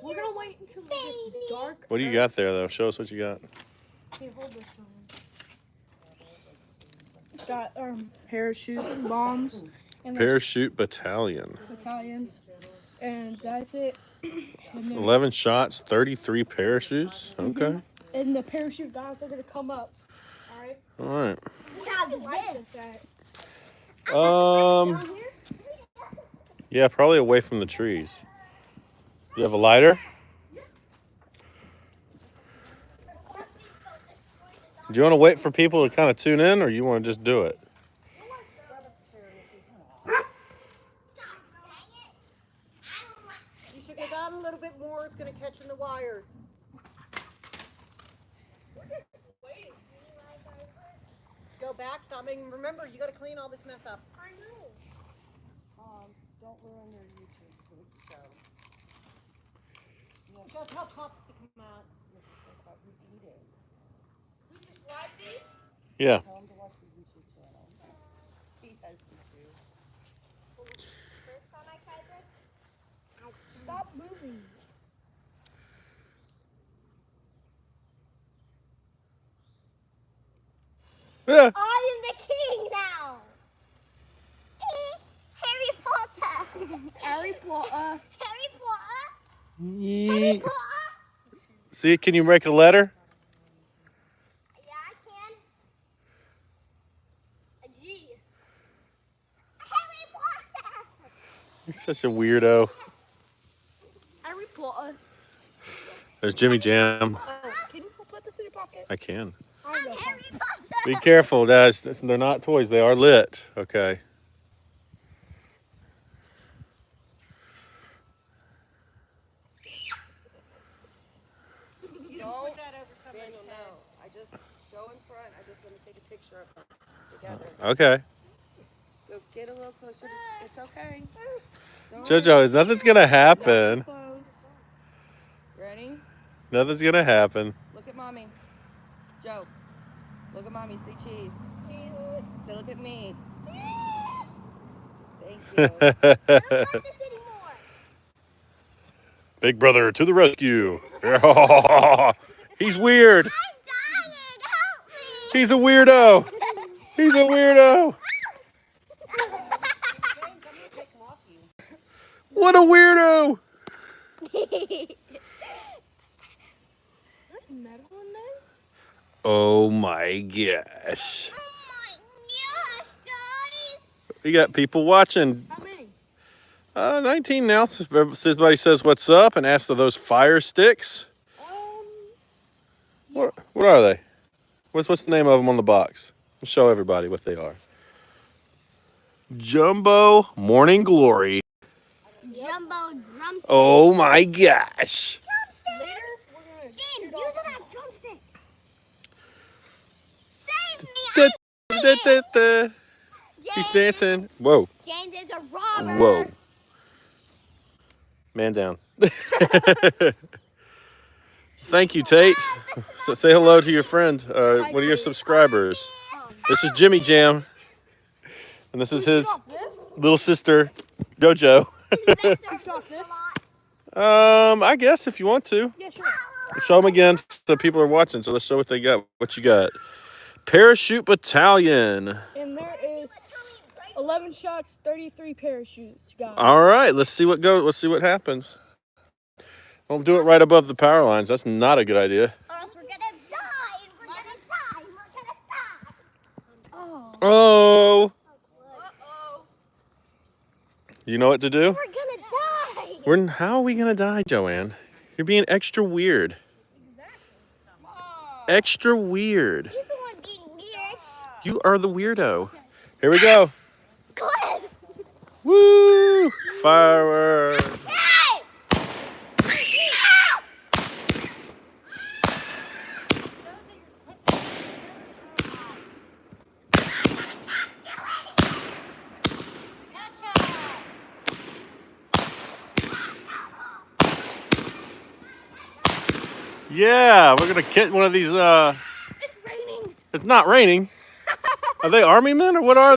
We're gonna wait until it gets dark. What do you got there, though? Show us what you got. Here, hold this one. Got parachute bombs and Parachute battalion. battalions, and that's it. And 11 shots, 33 parachutes. Okay. And the parachute guys are gonna come up. All right. All right. Down here? Yeah, probably away from the trees. You have a lighter? Do you want to wait for people to kind of tune in, or you want to just do it? You should get out a little bit more. It's going to catch in the wires. Go back, stop. And remember, you got to clean all this mess up. I know. Don't ruin their YouTube show. Just help Pops to come out. We just live these? Yeah. Tell him to watch the YouTube channel. He has YouTube. First time I tried this, Stop moving. Yeah. I am the king now. Harry Potter. Harry Potter. Harry Potter. Ye- Potter. See, can you make a letter? Yeah, I can. A G. Harry Potter. You're such a weirdo. Harry Potter. There's Jimmy Jam. Can you put this in your pocket? I can. I'm Harry Potter. Be careful, guys. They're not toys. They are lit. Okay. Don't stand no. I just go in front. I just want to take a picture of them together. Okay. Go get a little closer. It's okay. It's all right. JoJo, nothing's going to Not too happen. close. Ready? Nothing's going to happen. Look at mommy. Joe. Look at mommy. See cheese. Say, look at me. Thank you. I don't like this anymore. Big brother to the rescue. He's weird. I'm dying. Help me. He's a weirdo. He's a weirdo. What a weirdo. There's metal in this? Oh my gosh. Oh my gosh, guys. We got people watching. How many? 19 now. Everybody says what's up and asks for those fire sticks. What are they? What's the name of them on the box? We'll show everybody what they are. Jumbo Morning Glory. Jumbo drumstick. Oh my gosh. Later, we're gonna James, shoot use off. it as drumstick. Save me. Da, I'm da, da, da. He's James. dancing. Whoa. James is a robber. Whoa. Man down. Thank you, Tate. So say hello to your friend, one of your subscribers. This is Jimmy Jam. And this is his little sister, JoJo. Shoot off this? I guess if you want to. Yeah, sure. Show them again so people are watching. So let's show what they got, what you got. Parachute Battalion. And there is 11 shots, 33 parachutes, guys. All right, let's see what goes. Let's see what happens. Don't do it right above the power lines. That's not a good idea. Or else we're gonna die. And we're gonna die. And we're gonna die. Oh. Oh, you know what to do? We're gonna die. How are we gonna die, Joanne? You're being extra weird. Extra weird. He's the one being weird. You are the weirdo. Here we go. Go ahead. Woo! Fireworks. Hey! Yeah, we're gonna get one of these. It's raining. It's not raining. Are they army men or what are